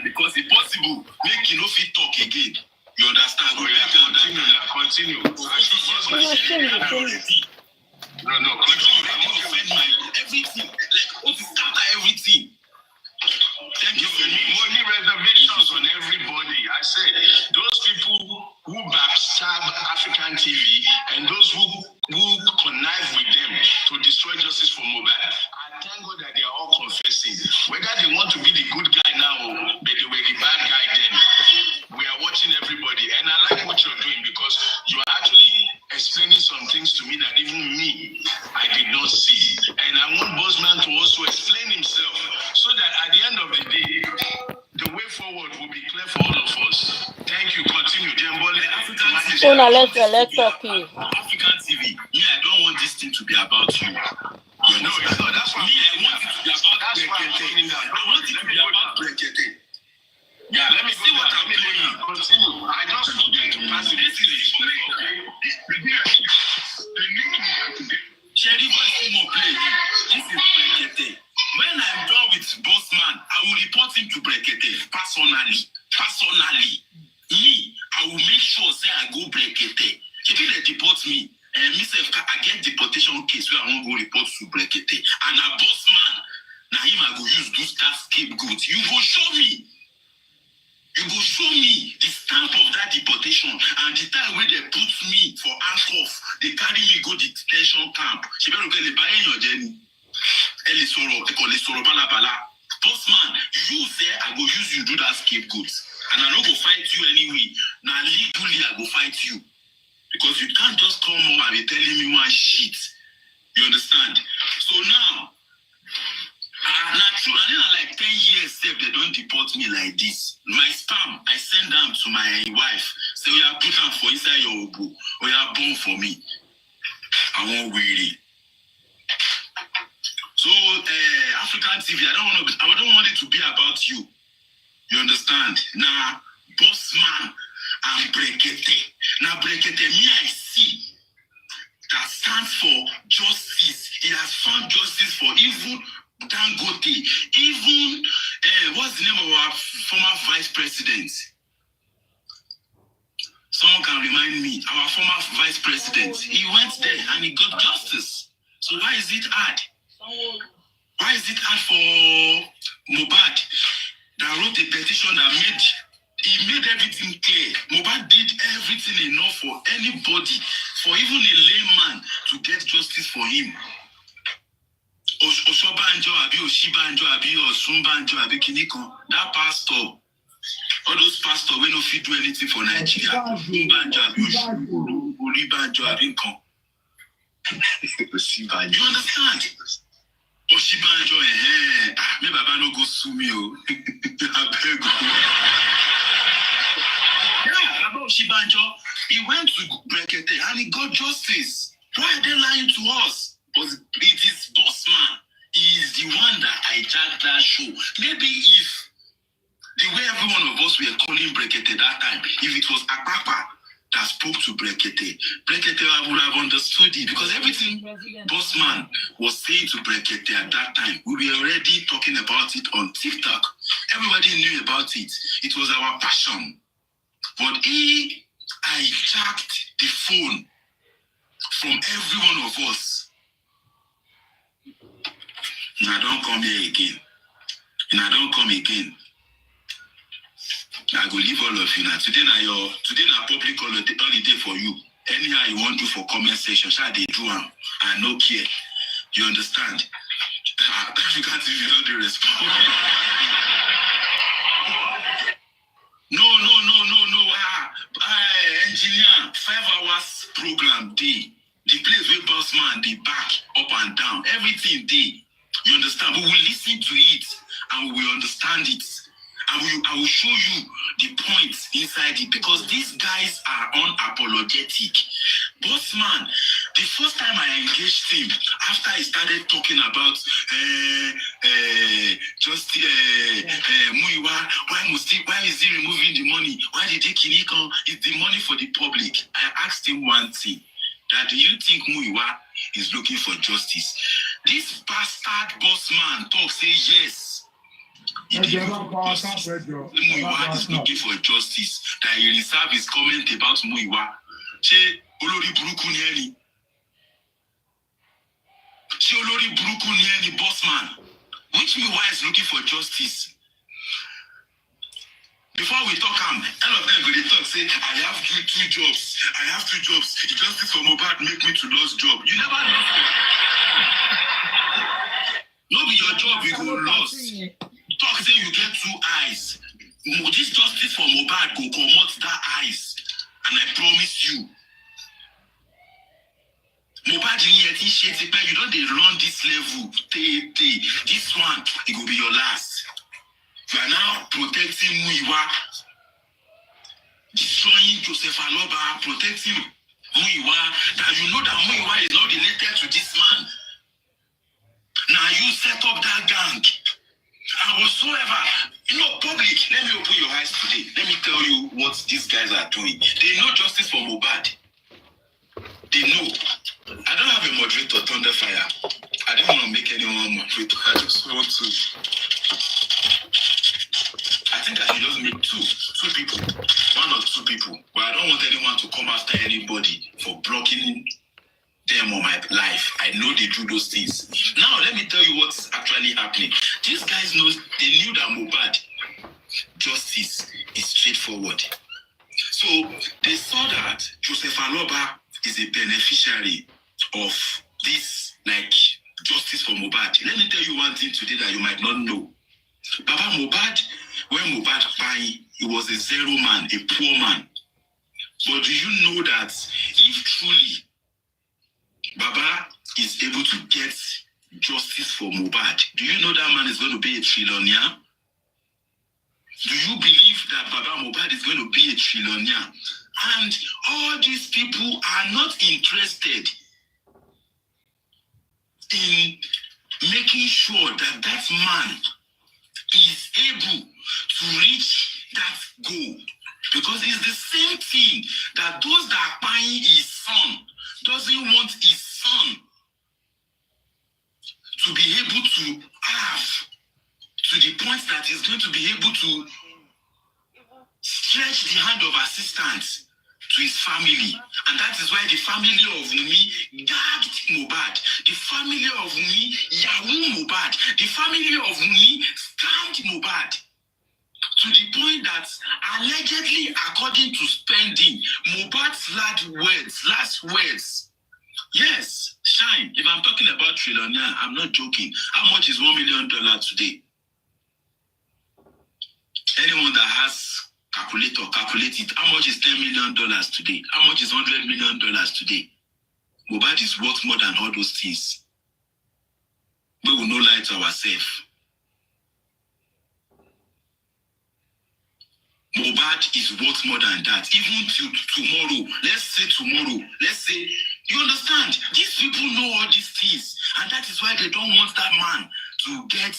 because it's possible make you no fit talk again. You understand? Continue. No, everything. Like, what is scatter everything? Thank you. Money reservations on everybody. I said those people who backstab African TV and those who connive with them to destroy justice for Mobile. I thank God that they are all confessing. Whether they want to be the good guy now, but they were the bad guy then. We are watching everybody, and I like what you're doing because you are actually explaining some things to me that even me, I did not see. And I want Bossman to also explain himself so that at the end of the day, the way forward will be clear for all of us. Thank you. Continue. Let's talk here. African TV. Me, I don't want this thing to be about you. No, it's not. That's why me, I want it to be about Brekete. I want it to be about Brekete. Yeah, let me see what I'm playing. Continue. I just want you to pass it. This is Sherry, more play. This is Brekete. When I'm done with Bossman, I will report him to Brekete personally. Me, I will make sure say I go Brekete. If they deport me, and myself, I get deportation case where I won't go report to Brekete. And a Bossman, now him I go use do that scapegoat. You go show me. You go show me the stamp of that deportation and the time where they put me for handcuff, they carry me go detention camp. She better get the buy your journey. Postman, you say I go use you do that scapegoat, and I don't go fight you anyway. Now legally I go fight you because you can't just come home and be telling me one shit. You understand? So now. Not true. And then like 10 years they don't deport me like this. My spam, I send them to my wife. Say, we are put them for inside your obo. We are born for me. I won't really. So African TV, I don't want it to be about you. You understand? Now, Bossman and Brekete. Now Brekete, me I see that stands for justice. He has found justice for even Dangote, even what's the name of our former vice president? Someone can remind me. Our former vice president. He went there and he got justice. So why is it hard? Why is it hard for Mohbad that wrote a petition that made everything clear? Mohbad did everything enough for anybody, for even a layman to get justice for him. Oshobanjo abi Oshibanjo abi Osumbanjo abi Kinikon. That pastor, all those pastors we no fit do anything for Nigeria. Osumbanjo abi Oshibanjo abi Kon. You understand? Oshibanjo me baba no go sue me o. Abeg. Yeah, about Oshibanjo, he went to Brekete and he got justice. Why are they lying to us? Because it is Bossman. He is the one that hijacked that show. Maybe if the way every one of us were calling Brekete that time, if it was Akpapa that spoke to Brekete, Brekete would have understood it. Because everything Bossman was saying to Brekete at that time, we were already talking about it on TikTok. Everybody knew about it. It was our passion. But he hijacked the phone from every one of us. And I don't come here again. And I don't come again. I go leave all of you now. Today na public holiday for you. Anyhow you want to do for comment section, shall they do them? I no care. You understand? African TV don't do respond. No. Engineer, 5 hours program day. The place where Bossman, the back, up and down, everything day. You understand? We will listen to it and we will understand it. I will show you the points inside it because these guys are unapologetic. Bossman, the first time I engaged him, after I started talking about Muiwa, why is he removing the money? Why did he kill? It's the money for the public. I asked him one thing. That do you think Muiwa is looking for justice? This bastard Bossman talks, say yes. Muiwa is looking for justice. That he reserve his comment about Muiwa. Ṣé olórí burúkú ni ẹni? Ṣé olórí burúkú ni ẹni, boss man? Which Muiwa is looking for justice? Before we talk, all of them go dey talk, say, I have two jobs. I have 2 jobs. The justice for Mohbad make me to lose job. You never lost job. No be your job you go lost. Talk say you get 2 eyes. This justice for Mohbad go comot that eyes. And I promise you, Mohbad you don't dey run this level. This one, it will be your last. You are now protecting Muiwa, destroying Joseph Aloba, protecting Muiwa. That you know that Muiwa is not related to this man. Now you set up that gang. And whatsoever, public, let me open your eyes today. Let me tell you what these guys are doing. They know justice for Mohbad. They know. I don't have a moderator, Thunderfire. I don't want to make anyone moderator. I just want to. I think I should just make two people, 1 or 2 people. But I don't want anyone to come after anybody for blocking them on my life. I know they do those things. Now let me tell you what's actually happening. These guys they knew that Mohbad justice is straightforward. So they saw that Joseph Aloba is a beneficiary of this justice for Mohbad. Let me tell you one thing today that you might not know. Baba Mohbad, when Mohbad died, he was a zero man, a poor man. But do you know that if truly Baba is able to get justice for Mohbad, do you know that man is going to be a trillionaire? Do you believe that Baba Mohbad is going to be a trillionaire? And all these people are not interested in making sure that that man is able to reach that goal. Because it's the same thing that those that are buying his son doesn't want his son to be able to have to the point that he's going to be able to stretch the hand of assistance to his family. And that is why the family of Wunmi gagged Mohbad. The family of Wunmi yahoo Mohbad. The family of Wunmi scammed Mohbad. To the point that allegedly, according to spending, Mohbad's last words. Yes, Shine. If I'm talking about trillionaire, I'm not joking. How much is $1 million today? Anyone that has calculator, calculate it. How much is $10 million today? How much is $100 million today? Mohbad is worth more than all those things. We will not lie to ourselves. Mohbad is worth more than that. Even till tomorrow, let's say, you understand? These people know all these things. And that is why they don't want that man to get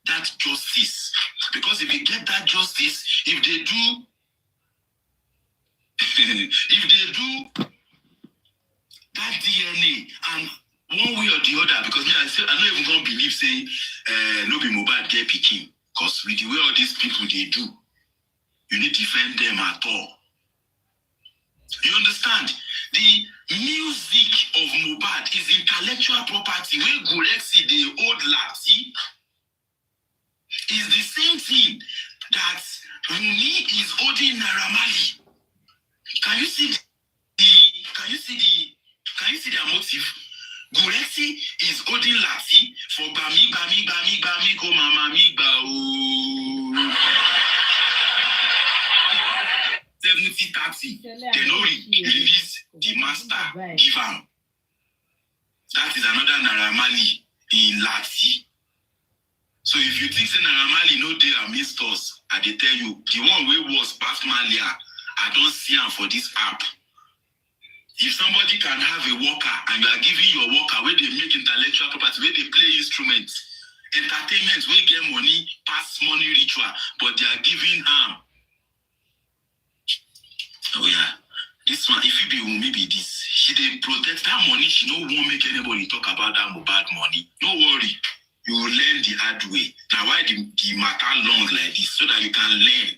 that justice. Because if they get that justice, if they do that DNA and one way or the other, because I'm not even going to believe say no be Mohbad get pikin. Because with the way all these people they do, you need to defend them at all. You understand? The music of Mohbad is intellectual property. When Gulexi, the old Lati, is the same thing that Wunmi is holding Naira Marley. Can you see their motive? Gulexi is holding Lati for Bami, go mama mi ba o. 70-30, they no release the master, give am. That is another Naira Marley in Lati. So if you think say Naira Marley no dey amidst us, I dey tell you, the one wey was past Malia, I don't see am for this app. If somebody can have a worker and you are giving your worker where they make intellectual property, where they play instruments, entertainment, where get money, pass money ritual, but they are giving harm. Oh yeah, this one, if you be Wunmi be this, she dey protect that money, she no won't make anybody talk about that Mohbad money. No worry. you will learn the hard way. Now, why the matter long like this? So that you can learn.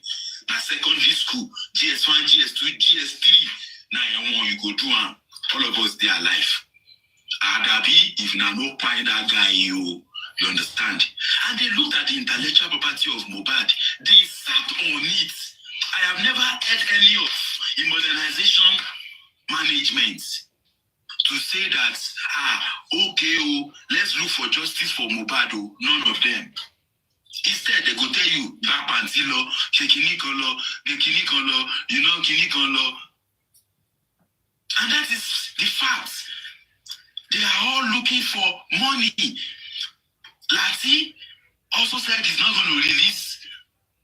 Now, secondary school, GS1, GS2, GS3. Now, you go do one. All of us, they are alive. Agabi, if now no find that guy, you understand? And they looked at the intellectual property of Mohbad. They sat on it. I have never heard any of in modernization management to say that, okay, let's look for justice for Mohbad. None of them. Instead, they go tell you, back pantilo, kekinikolo, kinikolo. And that is the fact. They are all looking for money. Lati also said he's not going to release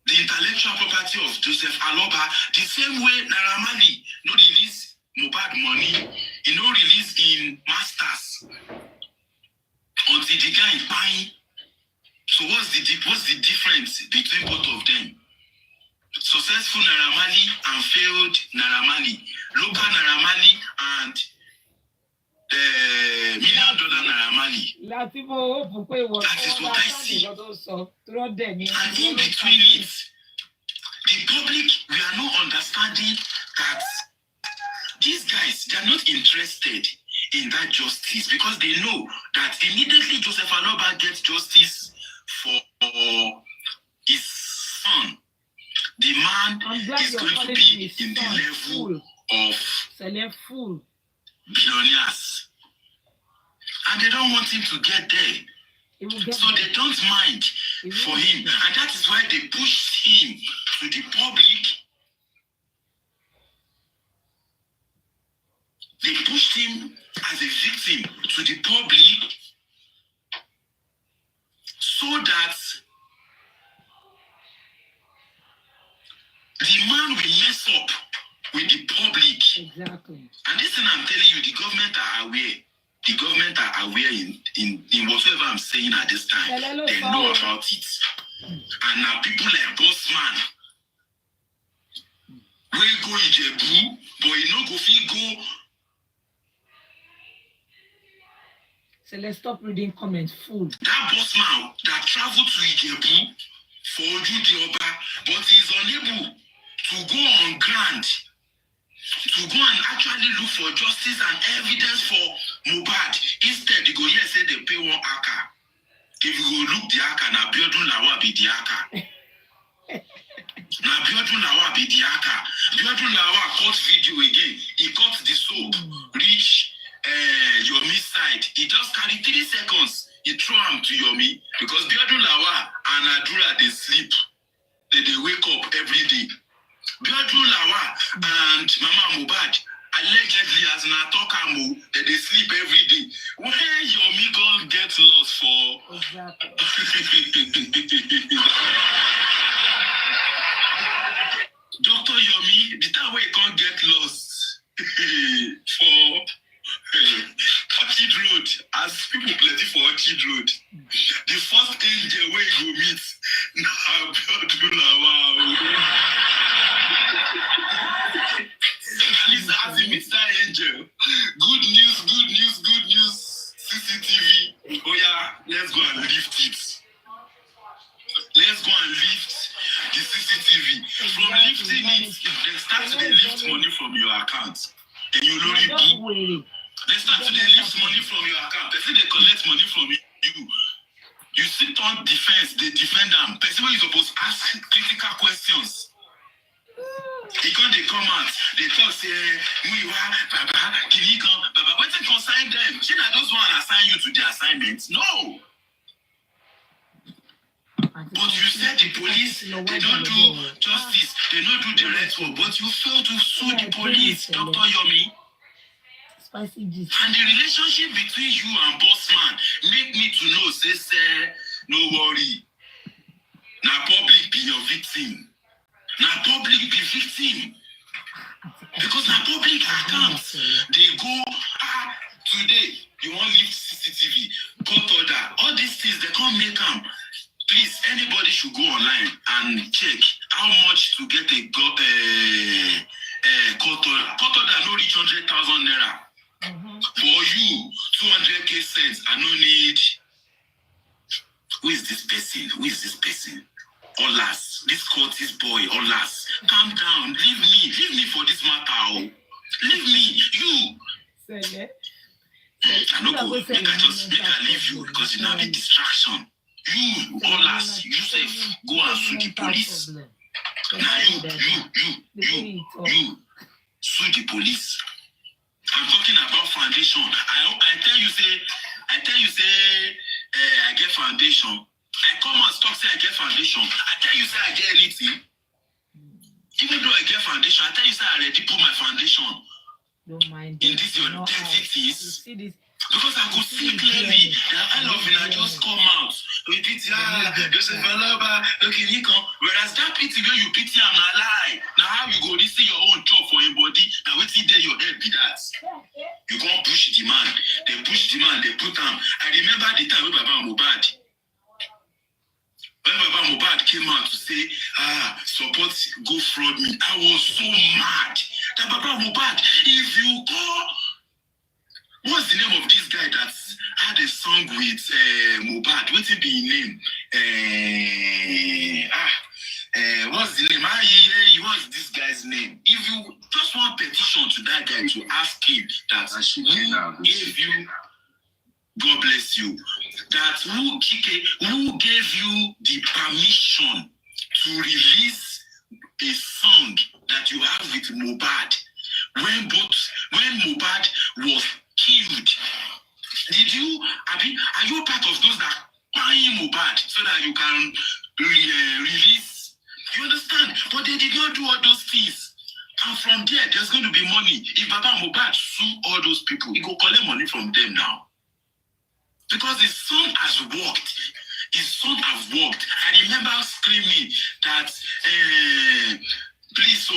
the intellectual property of Joseph Aloba the same way Naira Marley no release Mohbad money, he no release in masters until the guy is buying. So what's the difference between both of them? Successful Naira Marley and failed Naira Marley, local Naira Marley and $1 million Naira Marley. That is what I see. And in between it, the public, we are not understanding that these guys, they are not interested in that justice because they know that immediately Joseph Aloba gets justice for his son, the man is going to be in the level of billionaires. And they don't want him to get there. So they don't mind for him. And that is why they pushed him to the public. They pushed him as a victim to the public so that the man will mess up with the public. Exactly. And this thing I'm telling you, the government are aware. The government are aware in whatever I'm saying at this time. They know about it. And now people like Bossman, we go Ijebu, but you know go fit go. So let's stop reading comments full. That Bossman that traveled to Ijebu for Oju Oba, but he's unable to go on ground to go and actually look for justice and evidence for Mohbad. Instead, they go here say they pay one aka. If you go look the aka, na Biodun Lawa be the aka. Na Biodun Lawa be the aka. Biodun Lawa cut video again. He cut the soap, reach Yomi side. He just carry 3 seconds. He throw him to Yomi because Biodun Lawa and Adura they sleep. They wake up every day. Biodun Lawa and Mama Mohbad allegedly as na Tokamo that they sleep every day. Where Yomi gon get lost for? Dr. Yomi, the time where he can't get lost for Orchid Road, as people plenty for Orchid Road. The first angel where he go meet na Biodun Lawa. At least as he meets that angel, good news, CCTV. Oh yeah, let's go and lift it. Let's go and lift the CCTV. From lifting it, they start to lift money from your account. And you know it. They start to lift money from your account. They say they collect money from you. You sit on defense, they defend them. Person when you're supposed to ask critical questions. Because they come out, they talk, say, Baba, Kinikon, Baba, what to consign them? Should I just want to assign you to the assignments? No. But you said the police, they don't do justice, they don't do the right work, but you fail to sue the police, Dr. Yomi. And the relationship between you and Bossman make me to know, say, no worry. Now public be your victim. Now public be victim. Because now public accounts, they go, today, you want to leave CCTV, court order, all these things, they can't make them. Please, anybody should go online and check how much to get a court order. Court order no reach 100,000 naira. For you, 200k cents, I no need Who is this person? Who is this person? Olas, this Curtis boy, Olas, calm down. Leave me for this matter. Oh. Leave me, you. I don't go. Make I leave you because you now be distraction. You, Olas, you say go and sue the police. Now you sue the police. I'm talking about foundation. I tell you say I get foundation. I come and stop say I get foundation. I tell you say I get anything. Even though I get foundation, I tell you say I already put my foundation. Don't mind in this your dirty things. Because I could see clearly that I love it. I just come out. We pity Joseph Alaba, okay, Nico. Whereas that pity where you pity I'm a lie. Now how you go this see your own chop for your body. Now wait till there your head be that. You can't push the man. They push the man, they put him. I remember the time when Baba Mohbad. When Baba Mohbad came out to say, support go fraud me. I was so mad. That Baba Mohbad, if you go. What's the name of this guy that had a song with Mohbad? What's it be name? What's the name? What's this guy's name? If you just want petition to that guy to ask him that who gave you, God bless you, that who gave you the permission to release a song that you have with Mohbad when Mohbad was killed. Are you part of those that buying Mohbad so that you can release? You understand? But they did not do all those things. And from there's going to be money. If Baba Mohbad sue all those people, he go collect money from them now. Because his son has worked. I remember screaming that, please, so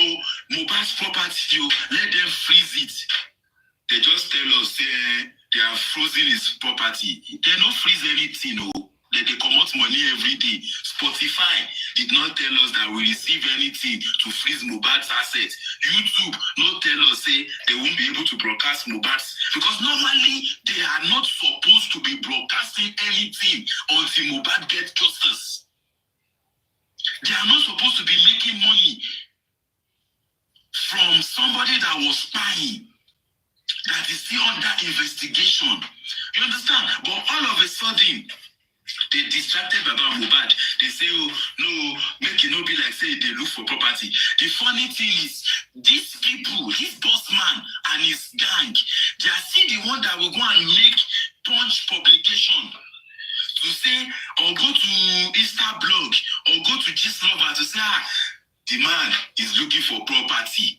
Mohbad's property, let them freeze it. They just tell us they are frozen his property. They don't freeze anything. They come out money every day. Spotify did not tell us that we receive anything to freeze Mohbad's assets. YouTube not tell us say they won't be able to broadcast Mohbad's because normally they are not supposed to be broadcasting anything until Mohbad gets justice. They are not supposed to be making money from somebody that was spying. That is still under investigation. You understand? But all of a sudden, they distracted Baba Mohbad. They say, oh, no, make it not be like, say, they look for property. The funny thing is, these people, this boss man and his gang, they are still the one that will go and make punch publication to say, or go to Insta blog, or go to Gistlover to say, the man is looking for property.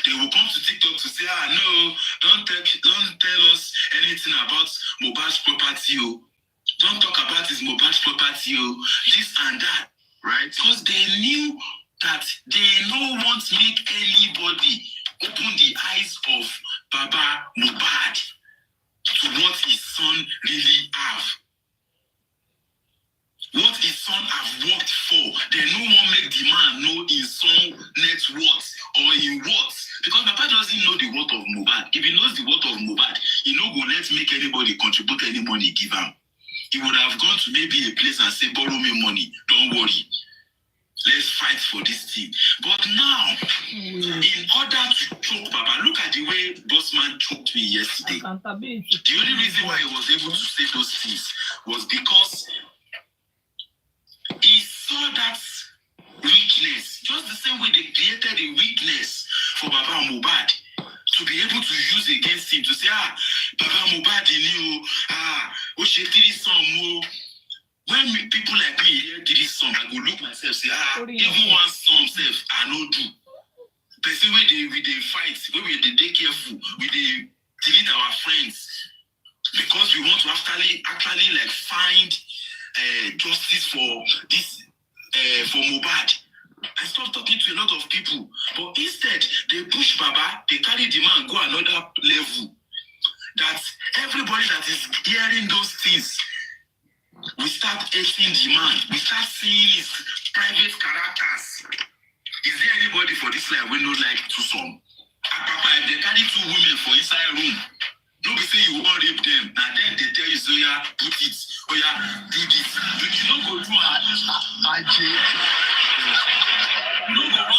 They will come to TikTok to say, no, don't tell us anything about Mohbad's property. Don't talk about his Mohbad's property. This and that, right? Because they knew that they don't want to make anybody open the eyes of Baba Mohbad to what his son really have. What his son have worked for, they no one make the man know his son net worth or in what. Because Papa doesn't know the worth of Mohbad. If he knows the worth of Mohbad, he no go let make anybody contribute any money give him. He would have gone to maybe a place and say, borrow me money. Don't worry. Let's fight for this thing. But now, in order to choke Papa, look at the way Bossman choked me yesterday. The only reason why he was able to say those things was because he saw that weakness, just the same way they created a weakness for Baba Mohbad to be able to use against him to say, Baba Mohbad, when people like me hear this song, I go look myself, say, even one song self, I no do. Person where they fight, where they careful, we they delete our friends because we want to actually like find justice for this for Mohbad. I stopped talking to a lot of people, but instead they push Baba, they carry the man go another level. That everybody that is hearing those things, we start hating the man. We start seeing his private characters. Is there anybody for this life we don't like to some? Papa, if they carry two women for inside room, don't be say you won't rape them. Now then they tell you, so yeah, put it Oh yeah, do this. You don't go do you don't go run.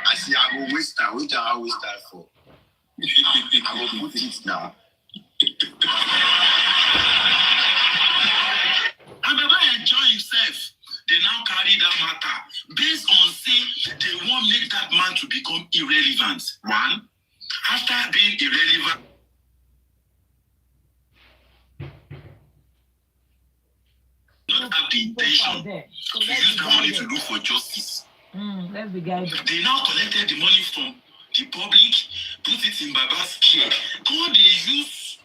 I see. I will waste that. Which I will waste that for? I will put it now. And Baba enjoy himself. They now carry that matter based on say they want make that man to become irrelevant. One, after being irrelevant. Not have the intention to use that money to look for justice. Let's be guided. They now collected the money from the public, put it in Baba's care. God, they use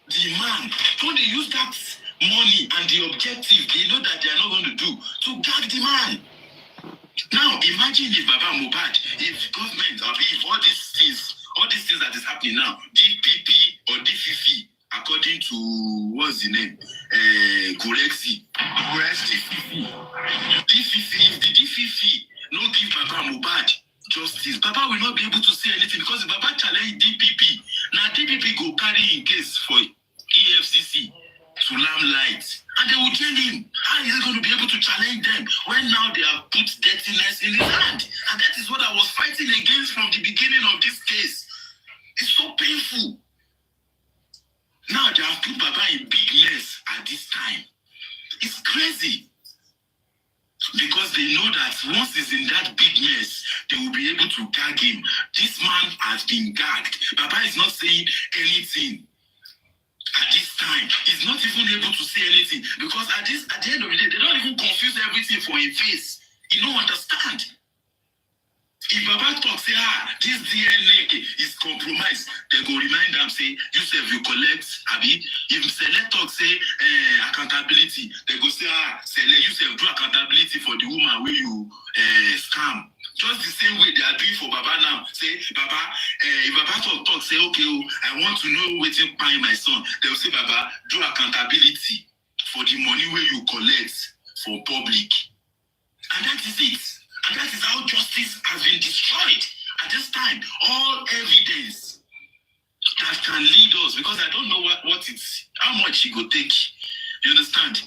the man, God, they use that money and the objective they know that they are not going to do to gag the man. Now, imagine if Baba Mohbad, if government, or if all these things that is happening now, DPP or DFIFI, according to what's the name, Gorexi, DFIFI, if the DFIFI no give Baba Mohbad justice, Baba will not be able to say anything because Baba challenge DPP. Now DPP go carry in case for EFCC to limelight, and they will tell him how is he going to be able to challenge them when now they have put dirtiness in his hand. And that is what I was fighting against from the beginning of this case. It's so painful. Now they have put Baba in big mess at this time. It's crazy. Because they know that once he's in that big mess, they will be able to gag him. This man has been gagged. Baba is not saying anything. At this time, he's not even able to say anything because at the end of the day, they don't even confuse everything for his face. He don't understand. If Baba talk say, this DNA is compromised, they go remind them, say, you say you collect, Abi. If Select talk say accountability, they go say, Select, you say do accountability for the woman where you scam. Just the same way they are doing for Baba now. Say, Baba, if Baba talk say, okay, I want to know what's buying my son. They will say, Baba, do accountability for the money where you collect for public. And that is it. And that is how justice has been destroyed at this time. All evidence that can lead us, because I don't know what it's, how much it will take. You understand?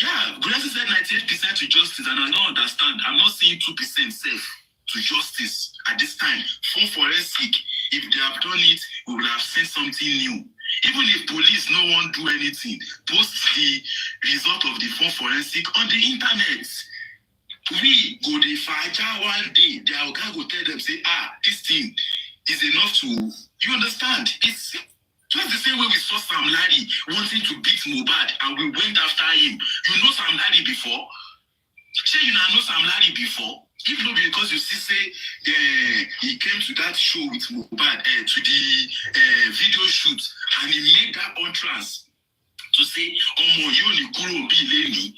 Yeah, Gulasi said 98% to justice, and I don't understand. I'm not seeing 2% safe to justice at this time. For forensic, if they have done it, we will have seen something new. Even if police no one do anything, post the result of the phone forensic on the internet. We go the fire one day, the guy will tell them, say, this thing is enough to, you understand? It's just the same way we saw Sam Larry wanting to beat Mohbad and we went after him. You know Sam Larry before? Say you know Sam Larry before? If not because you see, say, he came to that show with Mohbad, to the video shoot, and he made that entrance to say, Yomi Kuro be Leni.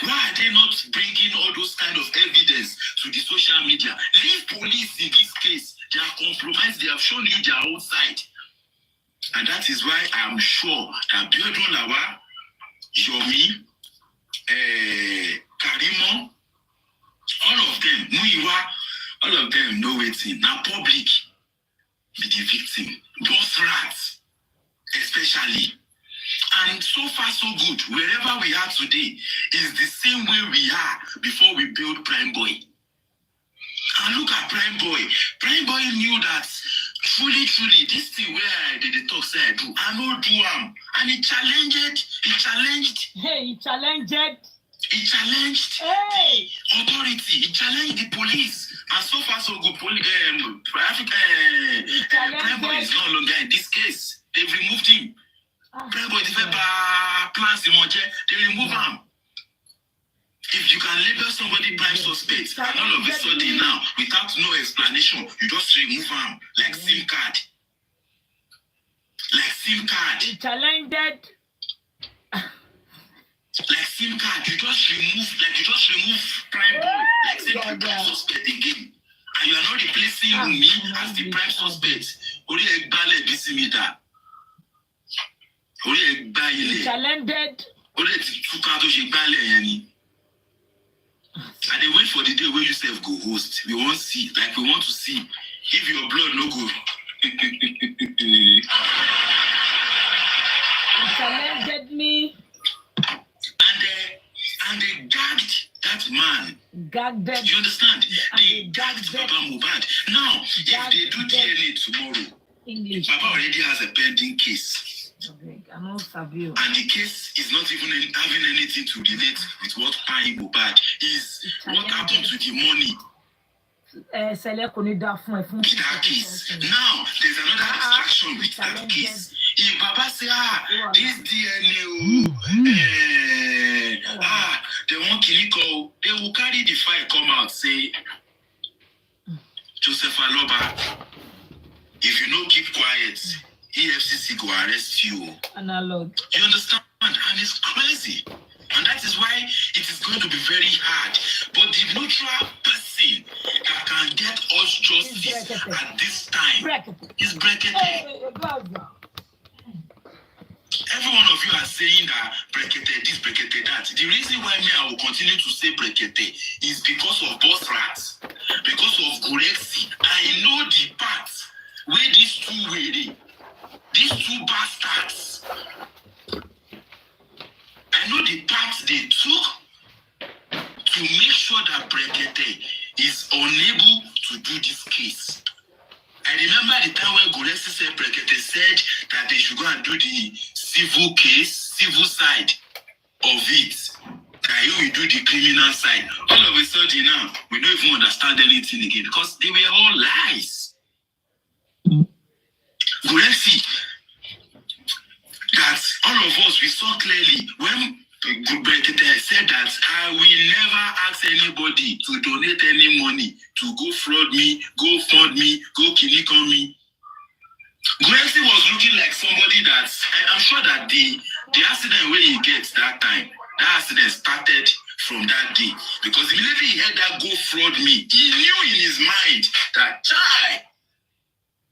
Why are they not bringing all those kind of evidence to the social media? Leave police in this case. They are compromised. They have shown you their own side. And that is why I'm sure that Biodun Lawa, Yomi, Karimo, all of them, Muiwa, all of them know it. Now public be the victim. Both rats, especially. And so far, so good. Wherever we are today is the same way we are before we build Prime Boy. And look at Prime Boy. Prime Boy knew that truly, this thing where I did the talk say I do, I know do and he challenged. Hey, he challenged. He challenged Hey. the authority. He challenged the police. And so far, so good. Prime Boy is no longer in this case. They've removed him. Prime Boy, plans they remove him. If you can label somebody prime suspect, and all of a sudden now, without no explanation, you just remove him like SIM card. Like SIM card. He challenged. Like SIM card, you just remove Prime Boy, like say prime suspect again. And you are not replacing me as the prime suspect. Only a ballet bisimita. Only a ballet. Challenged. Only two cards she ballet. And they wait for the day where you self go host. We want to see, if your blood no go. He challenged me. that man. Gagged them. Do you understand? And They gagged Baba Mohbad. Now, if they do DNA tomorrow, English. Baba already has a pending case. And the case is not even having anything to relate with what Pai Mohbad is. What happened to the money? With that case. Now, there's another distraction with that case. If Baba say, this DNA, they want Kiliko, they will carry the file, come out, say, Joseph Aloba, if you don't keep quiet, EFCC go arrest you. Analog. You understand? And it's crazy. And that is why it is going to be very hard. But the neutral person that can get us justice at this time is Brekete. Every one of you are saying that Brekete this, Brekete that. The reason why I will continue to say Brekete is because of Boss Rats, because of Gurexi. I know the parts where these two bastards, I know the path they took to make sure that Brekete is unable to do this case. I remember the time when Guresi said Brekete said that they should go and do the civil case, civil side of it. That he will do the criminal side. All of a sudden now, we don't even understand anything again because they were all lies. Guresi, that all of us, we saw clearly when Brekete said that I will never ask anybody to donate any money to go fraud me, go fund me, go kinikon me. Guresi was looking like somebody that I'm sure that the accident where he gets that time, that accident started from that day. Because immediately he had that go fraud me, he knew in his mind that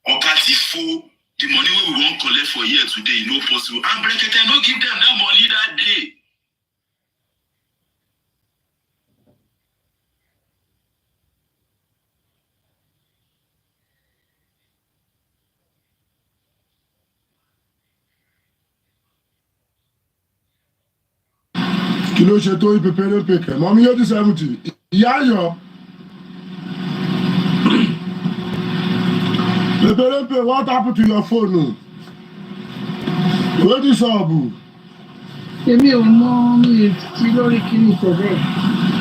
or Patifo, the money we won't collect for here today, no possible. And Brekete no give them that money that day. Kí ló ṣe tó ìpèpèrèpèkè mọ́mí yóò di 70 ìyá ayọ̀ pèpèrèpè what happened to your phone wetin sup? Èmi ò mọ mi tí lórí kíní tẹ̀lé.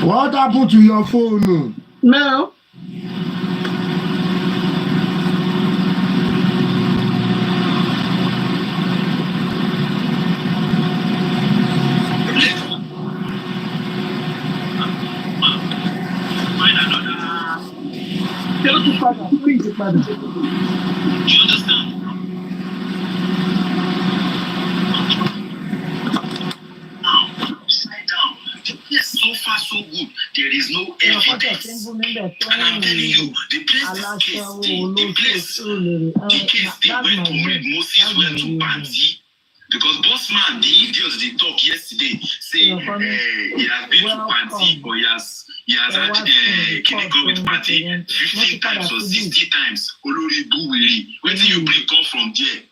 What happened to your phone? No. Do you understand? Now, sit down. Yes, so far so good. There is no evidence. And I'm telling you, the place this case, the case they went to read Moses went to Panti. Because Bossman, the idiots they talk yesterday, say he has been to Panti or he has had Kiniko with Panti 15 times or 60 times. Olori Buwiri. Where do you bring come from there?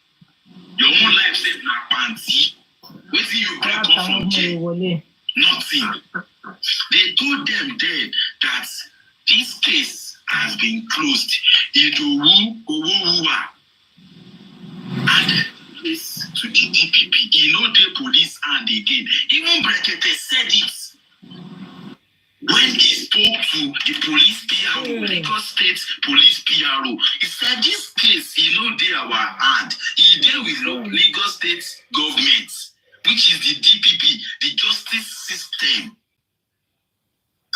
Your own life said na Panti. Where do you bring come from there? Nothing. They told them then that this case has been closed. Idowu Owowuwa added this to the DPP. You know the police and again. Even Brekete said it when he spoke to the police PRO, Lagos State Police PRO. He said this case, they our hand. He deal with Lagos State government, which is the DPP, the justice system.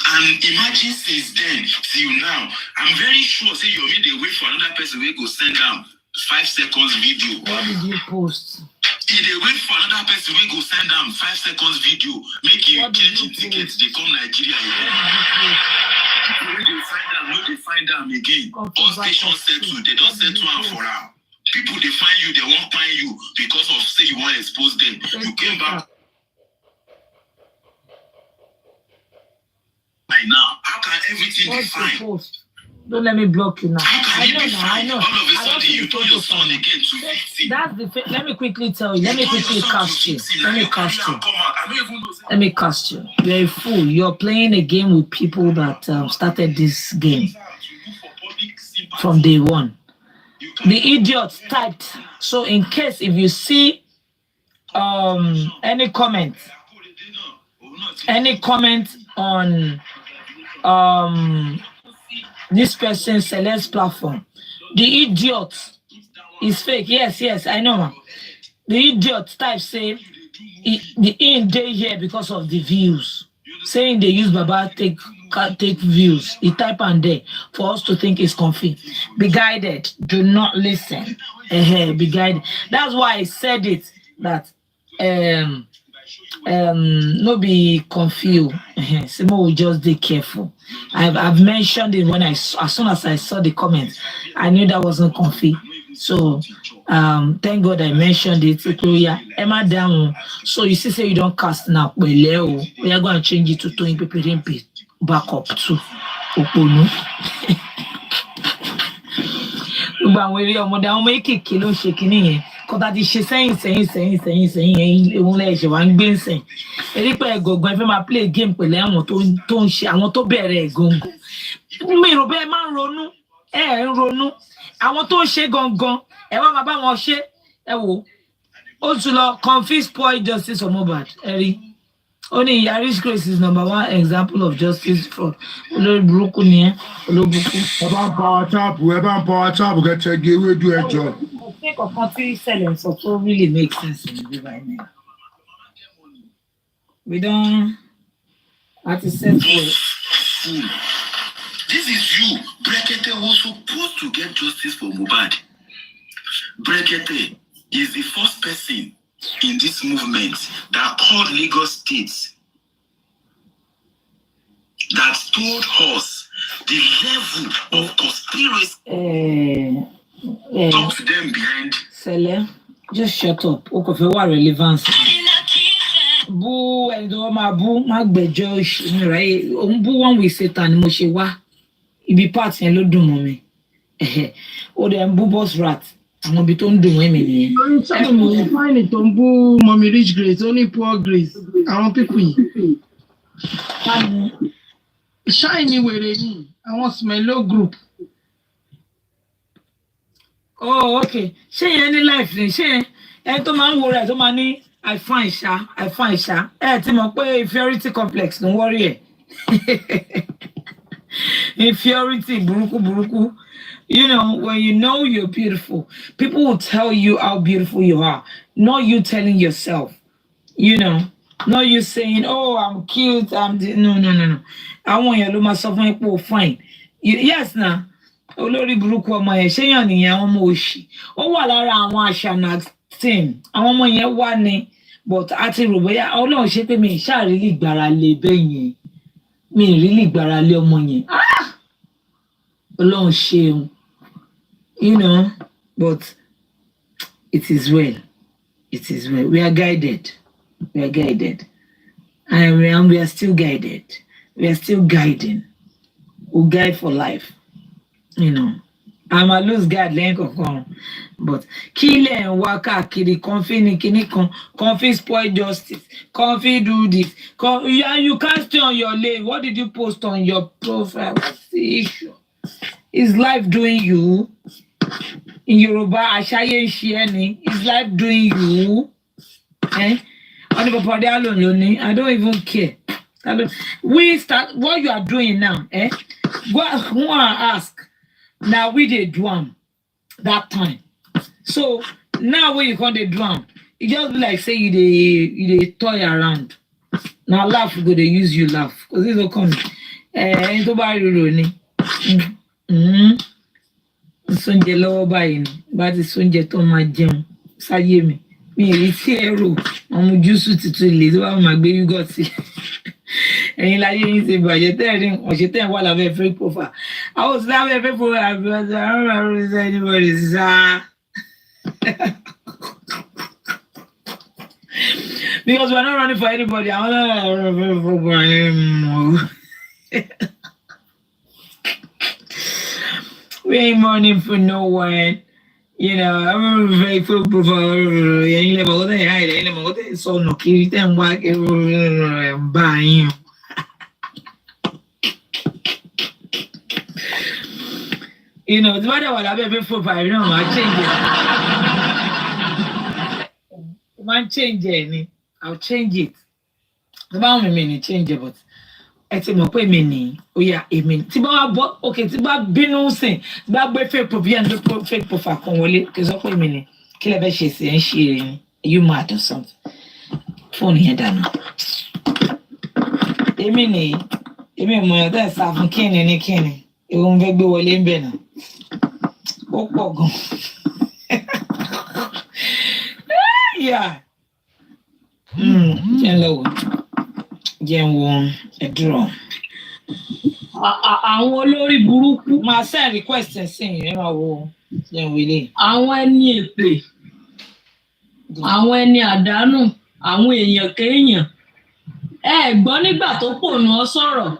And imagine since then till now, I'm very sure say Yomi they wait for another person we go send them 5 seconds video. What did you post? If they wait for another person we go send them 5 seconds video, make you change the tickets, they come Nigeria again. When they find them again. All stations settle, they don't settle am for am. People they find you, they won't find you because of say you want to expose them. You came back. Right now, how can everything be fine? Don't let me block you now. How can it be fine? All of a sudden you turn your son again to victim. That's the. Let me quickly tell you. Let me quickly cast you. Let me cast you. Let me cast you. You're a fool. You're playing a game with people that started this game from day one. The idiots typed. So in case if you see any comment on this person's Celeste platform, the idiot is fake. Yes, I know. The idiot type say the in day here because of the views, saying they use Baba take views. He type and there for us to think it's comfy. Be guided. Do not listen. Be guided. That's why I said it that no be confused. Simon will just be careful. I've mentioned it when as soon as I saw the comments, I knew that wasn't comfy. So thank God I mentioned it. Emma down. So you say you don't cast now. We are going to change it to 20 people back up to Opono. Because that is saying, òun lè ṣe wá ń gbé nsìn. Èrí pé ẹ̀gọ̀gàn ẹ fẹ́ máa play game pẹ̀lú àwọn tó ń ṣe àwọn tó bẹ̀rẹ̀ ẹ̀gọ̀ngàn. Mi rò bẹ́ẹ̀ máa ń ronú, ń ronú. Àwọn tó ń ṣe gangan, ẹ wá máa bá wọn ṣe, ẹ wò. Ó tún lọ confuse spoil justice for Mohbad, ẹ̀rí. Only Yari's Grace is number one example of justice for olórí burúkú ni ẹ́, olóbùkún. Ẹ bá ń power tap, get a giveaway do a job. I think of country silence also really makes sense in the right now. We don't have to set This is you. Brekete was supposed to get justice for Mohbad. Brekete is the first person in this movement that called Lagos State, that told us the level of conspiracy. Talk to them behind. Sele, just shut up. O kò fẹ́ wá relevance. Bú ẹni tó máa bú má gbẹ́jọ́ ìṣúná rẹ̀. Òun bú one way Satan ni mo ṣe wá. Ibi part yẹn ló dùn mọ́ mi. O dẹ̀ ń bú boss rat. Àwọn ibi tó ń dùn mọ́ mi nìyẹn. Lórí tí mo fáìnì tó ń bú Mommy Rich Grace, ó ní poor Grace. Àwọn pípù yìí. Ṣáìní wèrè ni àwọn Smello group. Oh, okay. Ṣé yẹn ní life ni? Ṣé ẹni tó máa ń wo rẹ̀ tó máa ní I find ṣá. Ẹ ti mọ̀ pé inferiority complex ló ń worry ẹ̀. Inferiority burúkú. You know, when you know you're beautiful, people will tell you how beautiful you are. Not you telling yourself. You know, not you saying, oh, I'm cute. No. Àwọn èèyàn ló máa sọ fún ẹ pé o fine. Yes, na. Olórí burúkú ọmọ yẹn ṣéyàn nìyẹn àwọn ọmọ òṣì. Ó wà lára àwọn àṣànà team. Àwọn ọmọ yẹn wà ní, but a ti rò bóyá Ọlọ́run ṣe pé mi ṣáà rí lè gbára lé bẹ́ẹ̀ yẹn. Mi rí lè gbára lé ọmọ yẹn. Ọlọ́run ṣeun. You know, but it is well. We are guided. And we are still guided. We are still guiding. We guide for life. You know, I'm a loose guide length of one. But kill and work out, confy spoil justice, confy do this. You can't stay on your lane. What did you post on your profile? What's the issue? Is life doing you? In Yoruba, Ashaye Shieni, is life doing you? I don't even care. We start what you are doing now, Go and ask. Now we did drum that time. So now when you call the drum, it just be like say you dey toy around. Now laugh, go they use you laugh. Because this will come. Into bari roni. Sonje lọ́wọ́ báyìí ni. Bá ti sonje tó máa jẹun. Sáyé mi. Mi rí tí ẹrù. Ọmọ júùsù tuntun ilé tó bá máa gbé yúgọ̀tì. Ẹ̀yin láyé yín ti bàjẹ́ tẹ́ẹ̀rín ọ̀ṣẹ́ tẹ́ẹ̀ wà lábẹ́ fake profile. I was lábẹ́ fake profile. I don't know anybody. Because we're not running for anybody. I'm not running for anymore. We ain't running for no one. You know, I'm very football for any level they hide any more. So no, keep them work buying. You know, the matter what I've been for 5, you know, I change it. Man, change it. I'll change it. The bound me change it, but ẹ mo pe mi ni ó yá èmi tí bá wá bọ́ okay tí bá bínú sìn tí bá gbé fake profile and fake profile kan wọlé kí sọ pé mi ni kí lẹ fẹ́ ṣe sí ẹ ń ṣe rẹ ni you mad or something fóònù yẹn dànù èmi ni èmi mọ̀ ẹ́ tẹ́ sá fún kíni ní kíni èwo ń fẹ́ gbé wọlé ń bẹ̀ náà ó pọ̀ gan yeah jẹ́ ń lọ wò jẹ́ ń wo ẹ̀dúrọ̀. Àwọn olórí burúkú. Máa send request ẹ̀sìn ẹ̀ máa wo jẹ́ ń wílé. Àwọn ẹni èpè. Àwọn ẹni àdánù. Àwọn èèyàn kéèyàn. Ẹ gbọ́ nígbà tó pònú ọ sọ̀rọ̀.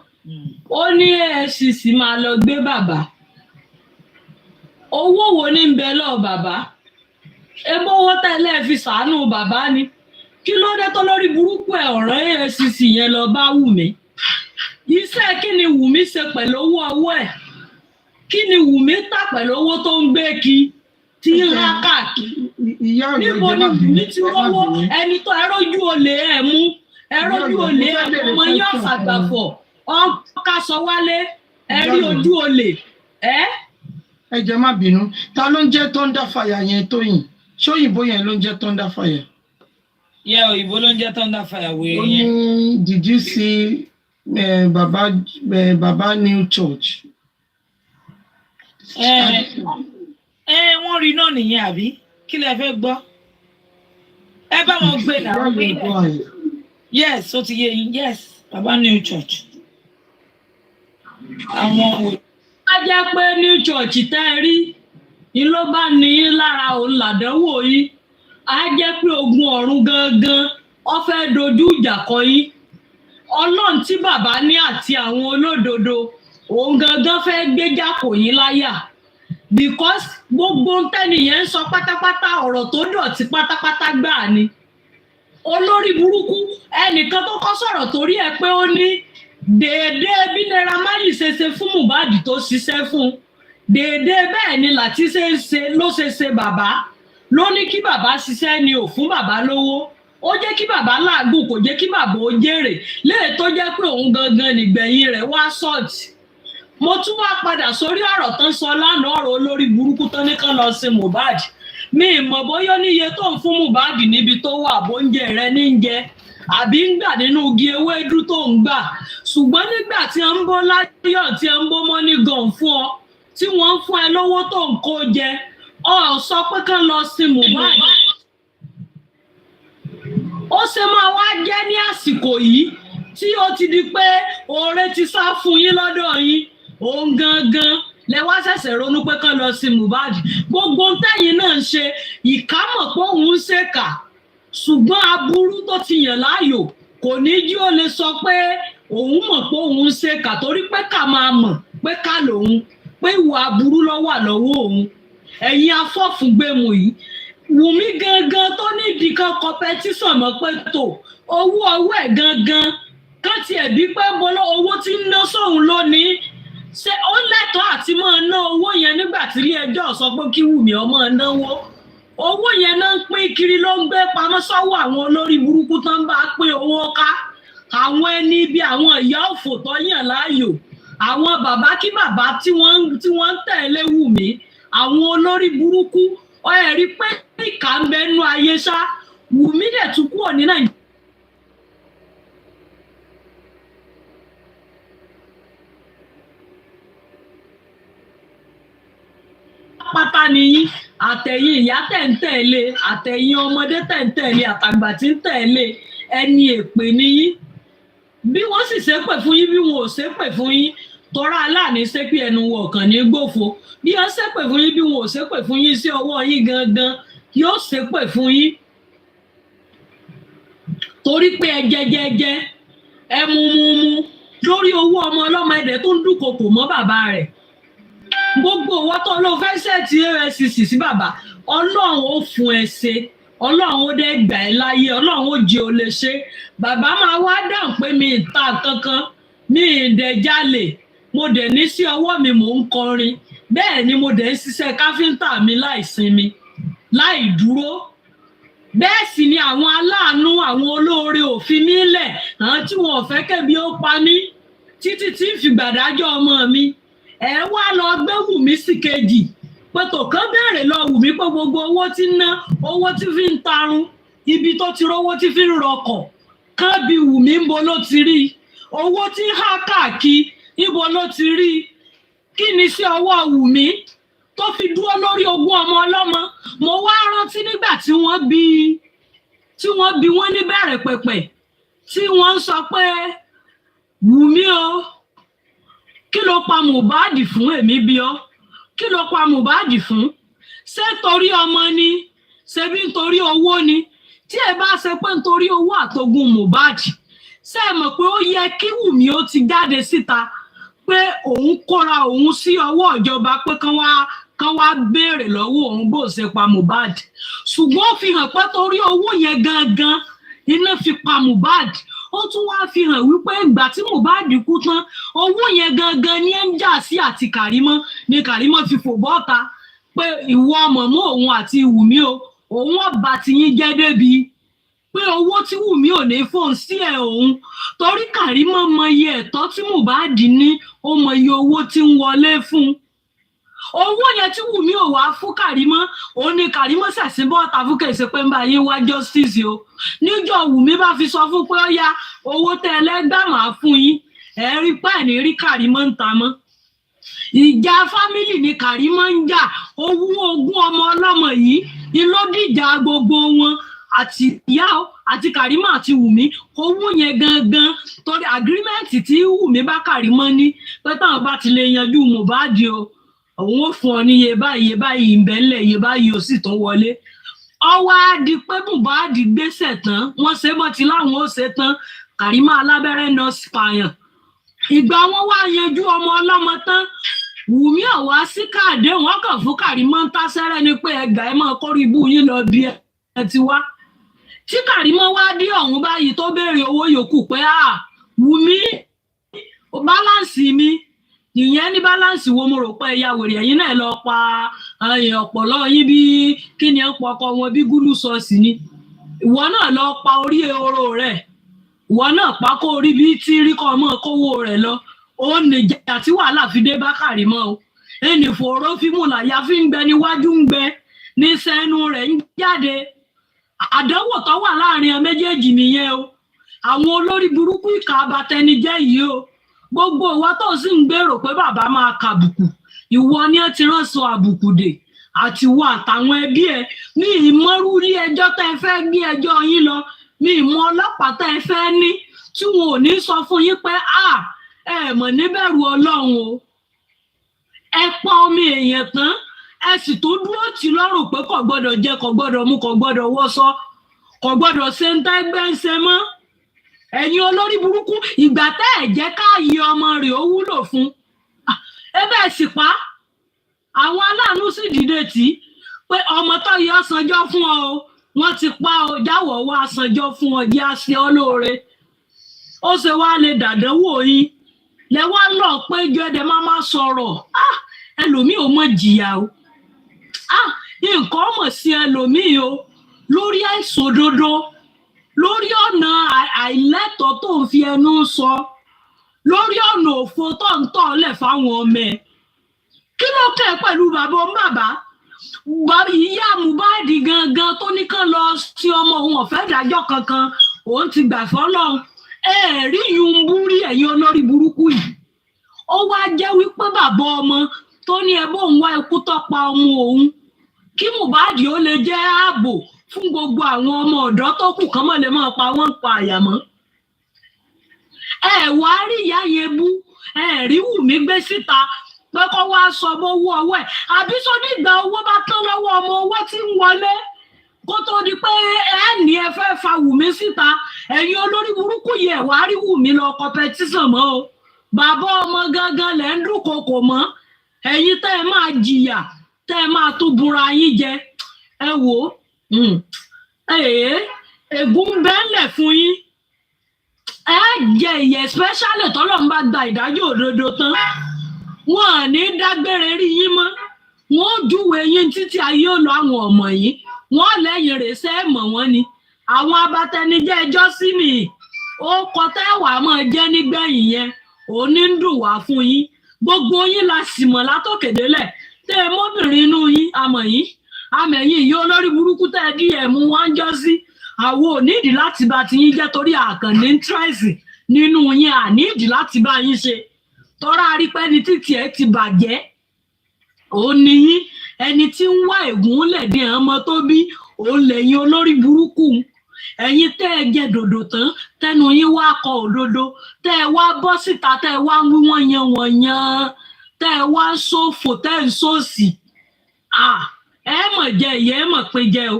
Ó ní AFCC máa lọ gbé bàbá. Owó wo ní ń bẹ lọ́wọ́ bàbá? Ebó owó tẹ́lẹ̀ fi ṣàánú bàbá ni. Kí ló dé tó lórí burúkú ẹ̀ ọ̀rọ̀ AFCC yẹn lọ bá Wùmí? Iṣẹ́ kí ni Wùmí ṣe pẹ̀lú owó ọwọ́ ẹ̀? Kí ni Wùmí tà pẹ̀lú owó tó ń gbé kí tí ń rá káàkiri? Níbo ni Wùmí ti rówó? Ẹni tó ẹrójú olè ẹ̀ mú ẹrójú olè ẹ̀ ọmọ yóò ṣàgbàfọ̀ ọ̀kasọ wálé ẹ̀rí ojú olè ẹ̀. Ẹ jẹ́ má bínú, ta ló ń jẹ́ Thunder Fire yẹn Tóyìn? Ṣé òyìnbó yẹn ló ń jẹ́ Thunder Fire? Yeah, òyìnbó ló ń jẹ́ Thunder Fire wé Ó yẹn. ní did you see Baba New Church? Wọ́n rí náà nìyẹn àbí? Kí lẹ fẹ́ gbọ́? Ẹ bá wọn gbé náà. Yes, ó ti yé yín. Yes, Baba New Church. Àwọn Á jẹ́ pé New Church tẹ́ ẹ rí, ni ló bá ní í lára òun làdánwò yìí. Á jẹ́ pé ogun ọ̀run gangan ó fẹ́ dojú ìjà kọ yín. Ọlọ́run tí bàbá ní àti àwọn olódodo òun gangan fẹ́ gbéjà kò yín láyà. Because gbogbo tẹ́nìyẹn ń sọ pátápátá ọ̀rọ̀ tó dọ̀tí pátápátá gbà ni. Olórí burúkú ẹnìkan tó kọ́ sọ̀rọ̀ torí ẹ pé ó ní déédéé bí Naira Marley ṣe ṣe fún Mohbad tó ṣiṣẹ́ fún. Déédéé bẹ́ẹ̀ ni Láti ló ṣe bàbá. Ló ní kí bàbá ṣiṣẹ́ ni ò fún bàbá lówó. Ó jẹ́ kí bàbá láàgùn kò jẹ́ kí bàbá ó jèrè léè tó jẹ́ pé òun gangan nìgbẹ̀yìn rẹ̀ wá ṣọ́ọ̀tì. Mo tún wá padà sórí ọ̀rọ̀ tán sọ lánàá ọ̀rọ̀ olórí burúkú tán ní kán lọ sin Mohbad. Mi ìmọ̀ bóyá níye tó ń fún Mohbad níbi tó wà bóúnjẹ rẹ ní ń jẹ àbí ń gbà nínú igi ewédú tó ń gbà. Ṣùgbọ́n nígbà tí wọ́n ń bó láyọ̀ tí wọ́n ń bó mọ́ní gan fún ọ tí wọ́n ń fún ẹ lówó tó ń kó jẹ ọ sọ pé kán lọ sin Mohbad. Ó ṣe máa wá jẹ́ ní àsìkò yìí tí ó ti di pé oore ti sá fún yín lọ́dọ̀ yín òun gangan lẹ wá ṣẹ̀ṣẹ̀ ronú pé kán lọ sin Mohbad. Gbogbo tẹ́yìn náà ń ṣe ìkámọ̀ pé òun ń ṣèkà ṣùgbọ́n aburú tó ti yàn láàyò kò ní jí ó lè sọ pé òun mọ̀ pé òun ń ṣèkà torí pé ká máa mọ̀ pé ká lòun pé ìwà aburú ló wà lọ́wọ́ òun. Ẹ̀yin afọ́fúngbẹ̀mù yìí Wùmí gangan tó nídìí kan competition mọ́ pé tó owó ọwọ́ ẹ̀ gangan kán tiẹ̀ bí pé bọ́lá owó tí ń ná sóhun lónìí ṣé ó lẹ́tọ̀ọ́ àti máa ná owó yẹn nígbà tí ilé ẹjọ́ sọ pé kí Wùmí ó máa náwó. Owó yẹn náà ń pín kiri ló ń gbé pamọ́ sọ́wọ́ àwọn olórí burúkú tó ń bá pín owó ká. Àwọn ẹni bí àwọn ìyá òfò tó yàn láàyò. Àwọn bàbá kí bàbá tí wọ́n ń tẹ̀lé Wùmí. Àwọn olórí burúkú ó ẹ̀ rí pé ìkà ń bẹ nú ayé ṣá. Wùmí dẹ̀ tún kúrò ní Nàìjíríà. Pátá ni yín àtẹ̀yìn ìyá tẹ̀ ń tẹ̀lé àtẹ̀yìn ọmọdé tẹ̀ ń tẹ̀lé àtàgbà tí ń tẹ̀lé ẹni èpè ni yín. Bí wọ́n sì ṣépè fún yín bí wọn ò ṣépè fún yín tọ́ra aláàní ṣépè ẹnu wọn kàn ní gbòfo. Bí wọ́n ṣépè fún yín bí wọn ò ṣépè fún yín sí ọwọ́ yín gangan yóò ṣépè fún yín. Torí pé ẹ jẹjẹjẹ ẹ mú lórí owó ọmọ ọlọ́mọ ẹ̀dẹ̀ tó ń dúnkokò mọ́ bàbá rẹ̀. Gbogbo owó tó ló fẹ́ ṣẹ́ẹ̀tì AFCC sí bàbá Ọlọ́run ó fún ẹ ṣe, Ọlọ́run ó dẹ̀ gbà ẹ́ láyé, Ọlọ́run ó jẹ́ ó lè ṣe. Bàbá máa wá dáhùn pé mi ì ta kankan, mi ì dẹ̀ jalè, mo dẹ̀ ní sí ọwọ́ mi mò ń kọrin, bẹ́ẹ̀ ni mo dẹ̀ ń ṣiṣẹ́ káfíńtà mi láì sinmi, láì dúró. Bẹ́ẹ̀ sì ni àwọn aláàánú, àwọn olóore ò fi mí lẹ̀, àwọn tí wọn ò fẹ́ kẹ́bi ó pa mí títí tí ń fi gbàdájọ́ ọmọ mi. Ẹ wá lọ gbé Wùmí sí kejì pé tòkán bẹ̀rẹ̀ lọ Wùmí pé gbogbo owó tí ń ná, owó tí fi ń tarun, ibi tó ti rówó tí fi ń rọkọ̀, kán bí Wùmí ń bo ló ti rí, owó tí ń há káàkiri ibo ló ti rí. Kí ni sí ọwọ́ Wùmí tó fi dúró lórí ogún ọmọ ọlọ́mọ? Mo wá rántí nígbà tí wọ́n bí wọ́n ní bẹ̀rẹ̀ pẹ̀pẹ̀ tí wọ́n ń sọ pé Wùmí o, kí ló pa Mohbad fún? Èmi bí ọ, kí ló pa Mohbad fún? Ṣé torí ọmọ ni? Ṣebí nítorí owó ni? Tí ẹ bá ṣe pé nítorí owó àtogún Mohbad, ṣé ẹ mọ̀ pé ó yẹ kí Wùmí ó ti jáde síta pé òun kóra òun sí ọwọ́ ìjọba pé kán wá béèrè lọ́wọ́ òun bó ṣe pa Mohbad. Ṣùgbọ́n ó fi hàn pé torí owó yẹn gangan iná fi pa Mohbad. Ó tún wá fi hàn wípé ìgbà tí Mohbad kú tán, owó yẹn gangan ni ẹ ń jà sí àti Kàrímọ́, ni Kàrímọ́ fi fò bọ́ta pé ìwọ mọ̀mọ́ òun àti Wùmí o, òun ọba ti yín jẹ́ débi pé owó tí Wùmí ò ní fóun sí ẹ̀ òun, torí Kàrímọ́ mọ iye ẹ̀tọ́ tí Mohbad ní, ó mọ iye owó tí ń wọlé fún. Owó yẹn tí Wùmí ò wá fún Kàrímọ́, òun ni Kàrímọ́ ṣẹ̀sìn bọ́ta fún kèsì pé ń bá yín wá justice o. Níjọ́ Wùmí bá fi sọ fún pé ó yá owó tẹ́ ẹlẹ́gbàá máa fún yín, ẹ̀rí páìní rí Kàrímọ́ ń ta mọ́. Ìjà fámìlì ni Kàrímọ́ ń jà, owó ogún ọmọ ọlọ́mọ yìí ni ló dìjà gbogbo wọn, àti ìyá àti Kàrímọ́ àti Wùmí. Owó yẹn gangan torí agreement tí Wùmí bá Kàrímọ́ ní pé táwọn bá ti lè yanjú Mohbad o, òun ó fún ọ ní iye báyìí ń bẹ́lẹ̀, iye báyìí ó sì tún wọlé. Ọwọ́ á di pé Mohbad gbéṣẹ̀ tán, wọ́n ṣe bọ́ ti láwọn ó ṣe tán, Kàrímọ́ alábẹ́rẹ́ nọ́ọ̀sì pààyàn. Ìgbà wọn wá yanjú ọmọ ọlọ́mọ tán, Wùmí ọ̀wá sí káàdé, wọn kàn fún Kàrímọ́ ń tásẹ́rẹ́ ni pé ẹgbà ẹ máa kórí ibú yín lọ bí ẹ ti wá. Tí Kàrímọ́ wá dé ọ̀hún báyìí tó béèrè owó yòókù pé Wùmí báláǹsì mi, ìyẹn ní báláǹsì wo mo rò pé ẹ̀yà wèrè ẹ̀yin náà lọ pa ọ̀pọ̀lọ́ yín bí kí ni ẹ̀ ń pọkọ wọn bí gúlù ṣọ́ọ̀ṣì ni. Ìwọ náà lọ pa orí ehoro rẹ̀, ìwọ náà pa kó orí bí tí rí kọ́ ọmọ kówó rẹ̀ lọ. Ó nìjà tí wàhálà fi dé bá Kàrímọ́ o. Ẹnì fòró fímù làyà fi ń gbẹ níwájú ń gbẹ ní sẹ́nu rẹ̀ ń jáde. Àdánwò tó wà láàrin ẹ méjèèjì nìyẹn o. Àwọn olórí burúkú ìkà abatẹnijẹ́ yìí o. Gbogbo ìwọ tó sì ń gbèrò pé bàbá máa kàbùkù, ìwọ ni ẹ ti ránṣọ àbùkù dè, àti ìwọ àtàwọn ẹbí ẹ. Mi ìmọ̀rú ilé ẹjọ́ tẹ́ ẹ fẹ́ gbé ẹjọ́ yín lọ, mi ìmọ̀ ọlọ́pàá tẹ́ ẹ fẹ́ ní tí wọn ò ní sọ fún yín pé ẹ mọ̀ níbẹ̀rù Ọlọ́run o. Ẹ pa ọmọ èèyàn tán, ẹ sì tó dúró tì lọ́rùn pé kò gbọ́dọ̀ jẹ, kò gbọ́dọ̀ mu, kò gbọ́dọ̀ wọṣọ, kò gbọ́dọ̀ ṣe ń tẹ́gbẹ́ ń ṣe mọ́. Ẹ̀yin olórí burúkú, ìgbà tẹ́ ẹ̀ jẹ́ káàyè ọmọ rẹ̀ ó wúlò fún, ẹbẹ̀ sì pa. Àwọn aláàánú sì dìde tì í pé ọmọ tó yẹ ọ̀sánjọ́ fún ọ o, wọ́n ti pa ọ, jáwọ́ wá ọ̀sánjọ́ fún ọ, jẹ́ àṣẹ olóore. Ó ṣe wá lè dàdánwò yín lẹ wá lọ pé jẹ́dẹ̀ máa sọ̀rọ̀. Ẹlòmíì ò mọ̀ jìyà o. Nǹkan mọ̀ sí ẹlòmíì o lórí àìṣòdodo, lórí ọ̀nà àìlẹ́tọ̀ọ́ tó ń fi ẹnu sọ, lórí ọ̀nà òfo tó ń tọ̀ lẹ̀ fáwọn ọmọ ẹ̀. Kí ló kẹ́ pẹ̀lú bàbá? Ìyá Mohbad gangan tó ní kán lọ sí ọmọ òun ọ̀fẹ́ ìdájọ́ kankan, òun ti gbà fọ́lọ́run. Ẹ̀rí yun ń búrí ẹ̀yin olórí burúkú yìí. Ó wá jẹ́ wípé bàbá ọmọ tó ní ẹbọ òun wá ikú tó pa ọmọ òun, kí Mohbad ó lè jẹ́ ààbò fún gbogbo àwọn ọmọ ọ̀dọ́ tó kù kán mọ̀ lè máa pa wọ́n pa àyàmọ́. Ẹ wá rí ìyá yẹn bú, ẹ rí Wùmí gbé síta pé kó wá sọ bówó ọwọ́ ẹ̀. Àbí sọ nígbà owó bá tán lọ́wọ́ ọmọ owó tí ń wọlé kó tó di pé ẹ ní ẹ fẹ́ fa Wùmí síta. Ẹ̀yin olórí burúkú yẹ wá rí Wùmí lọ competition mọ́ o. Bàbá ọmọ gangan lẹ̀ ń dúnkokò mọ́. Ẹ̀yin tẹ́ ẹ máa jìyà, tẹ́ ẹ máa tún bunra yín jẹ. ẹ wò ègún bẹ́ẹ̀lẹ̀ fún yín ẹ jẹ ìyẹ especially tọ́lọ́run bá gba ìdájọ́ òdodo tán wọn ò ní dágbére rí yín mọ́ wọn ò júwe yín títí ayé ò lọ àwọn ọmọ yìí wọn lẹ́yìn rẹ̀ ṣe é mọ̀ wọ́n ni àwọn abatẹnijẹ́ ẹjọ́ sí mi ó kọ tẹ́wàá mọ́ jẹ́ nígbẹ̀yìn yẹn òní ń dùn wá fún yín gbogbo yín la sì mọ̀ látòkèdélẹ̀ tẹ́ ẹ mọ́bìnrin inú yín amẹ̀yìn yìí olórí burúkú tẹ́ ẹ díẹ̀ mú wọn ń jọ́ sí àwọn ò nídìí láti bá ti yín jẹ́ torí àkànní interest nínú yín ànídìí láti bá yín ṣe tọ́ra arípẹ́ ni títí ẹ ti bàjẹ́ òun ni yín ẹni tí ń wá ègún lẹ̀dí ọmọ tó bí òun lẹ́yìn olórí burúkú ẹ̀yin tẹ́ ẹ jẹ dòdò tán tẹnu yín wá kọ òdodo tẹ́ ẹ wá bọ́ síta tẹ́ ẹ wá ń wí wọ́n yan tẹ́ ẹ wá ń ṣòfò tẹ́ ẹ ń ṣòsì ẹ mọ̀ jẹ ìyá ẹ mọ̀ pé jẹ o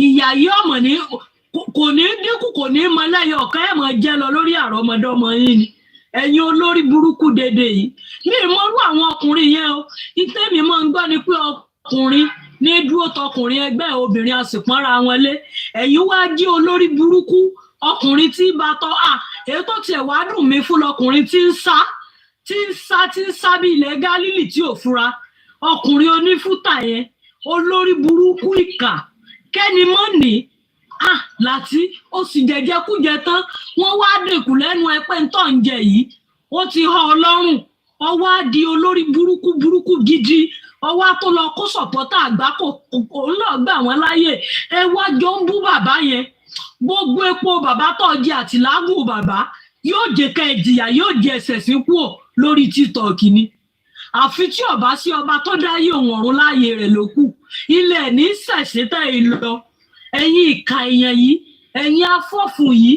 ìyá yìí ọmọ ní kò ní dínkù kò ní mọ lẹ́yìn ọ̀kan ẹ̀ mọ̀ jẹ́ lọ lórí àrọ́mọdọ́mọ yín ni ẹ̀yin olórí burúkú dédé yìí mi mọ́rú àwọn ọkùnrin yẹn o ìtẹ́mi máa ń gbọ́ ni pé ọkùnrin ní dúró tọkùnrin ẹgbẹ́ obìnrin àsìpọ́nra wọn lé ẹ̀yin wá jí olórí burúkú ọkùnrin tí bá tọ́ èyí tó tiẹ̀ wá dùn mí fún lọkùnrin tí ń sá bí ilẹ̀ Gálílì tí ò fura ọkùnrin onífúta yẹn olórí burúkú ìkà kẹ́ni mọ́ ní láti ó sì jẹjẹkújẹ tán wọ́n wá dẹ̀kù lẹ́nu ẹpẹ́ ń tọ́ ń jẹ yìí ó ti họ ọlọ́run ọwọ́ á di olórí burúkú gidi ọwọ́ á tó lọ kó sọ̀pọ́tà àgbákò òun náà gbà wọ́n láyè ẹ wá jọ ń bú bàbá yẹn gbogbo epo bàbá tó jẹ àtìlágùn bàbá yóò jẹ ká ẹ jìyà yóò jẹ ẹsẹ̀ sínkù lórí TikTok ni àfi tí ọba sí ọba tó dáyé òun ọ̀run láàyè rẹ̀ ló kù ilẹ̀ ní sẹ̀sítẹ̀ ìlọ ẹ̀yin ìka èèyàn yìí ẹ̀yin afọ́fun yìí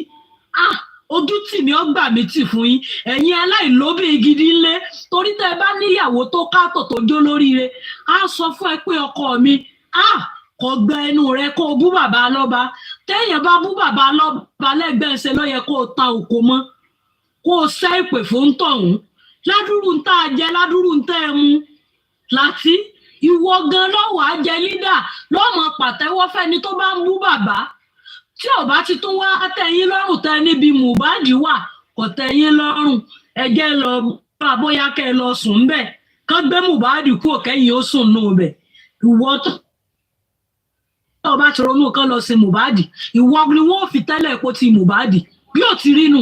ojú tì mí ó gbà mí tì fún yín ẹ̀yin aláìlóbì gidi ńlẹ̀ torí tẹ́ ẹ bá níyàwó tó kátó tó jó lóríire á sọ fún ẹ pé ọkọ mi kò gbẹ ẹnu rẹ kó o bú bàbá lọ́ba téèyàn bá bú bàbá lọ́ba lẹ́gbẹ̀ẹ́ ẹsẹ̀ ló yẹ kó o ta òkò mọ́ kó o sẹ́ ìpè fún tọ̀hún ládùrú ń tá a jẹ ládùrú ń tẹ́ ẹ mú láti ìwọ gan lọ́wọ́ á jẹ lídà lọ́mọ pàtẹ́wọ́ fẹ́ni tó bá ń bú bàbá tí ò bá ti tún wá tẹ́yìn lọ́rùn tẹ níbi Mohbad wà kò tẹ́yìn lọ́rùn ẹjẹ́ lọ bá bóyá kẹ́ ẹ lọ sùn ń bẹ̀ kán gbé Mohbad kúrò kẹ́yìn ó sùn nù bẹ̀ ìwọ tó bá ti ronú kán lọ sí Mohbad ìwọ ni wọn ò fi tẹ́lẹ̀ epo ti Mohbad bí ò ti rí nu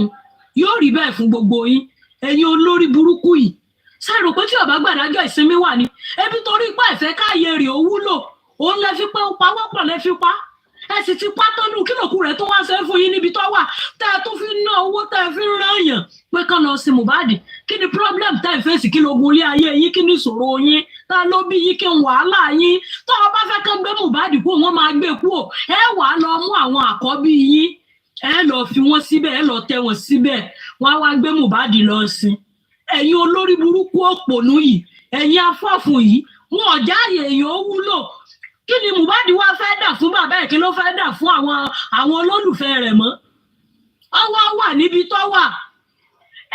yóò rí bẹ́ẹ̀ fún gbogbo yín ẹ̀yin olórí burúkú yìí ṣàrò pé tí ọba gbàdájọ́ ìsinmi wà ní ebi torí pé ẹ̀fẹ́ káàyè rè ó wúlò òun lẹ fi pé ó pawọ́pọ̀ lẹ fi pa ẹ sì ti pa tọ́nu kílòkù rẹ̀ tó wá ṣe fún yín níbi tó wà tẹ́ ẹ tún fi ná owó tẹ́ ẹ fi ń rán yàn pé kán lọ sí Mohbad kí ni problem tẹ́ ẹ fèsì kí lógun ilé ayé yín kí ni ìṣòro yín tá ló bí yín kí n wàhálà yín tó o bá fẹ́ kán gbé Mohbad kú wọ́n máa gbé kú ò ẹ wàá lọ mú àwọn àkọ́bí yín ẹ lọ fi wọ́n síbẹ̀ ẹ lọ tẹ́ wọn síbẹ̀ wọ́n á wá gbé Mohbad lọ sí ẹ̀yin olórí burúkú òpònú yìí ẹ̀yin afọ́fun yìí wọn ò jáàyè èèyàn ó wúlò kí ni Mohbad wá fẹ́ dà fún bàbá ẹ̀ kí ló fẹ́ dà fún àwọn olólùfẹ́ rẹ̀ mọ́ ọwọ́ wà níbi tó wà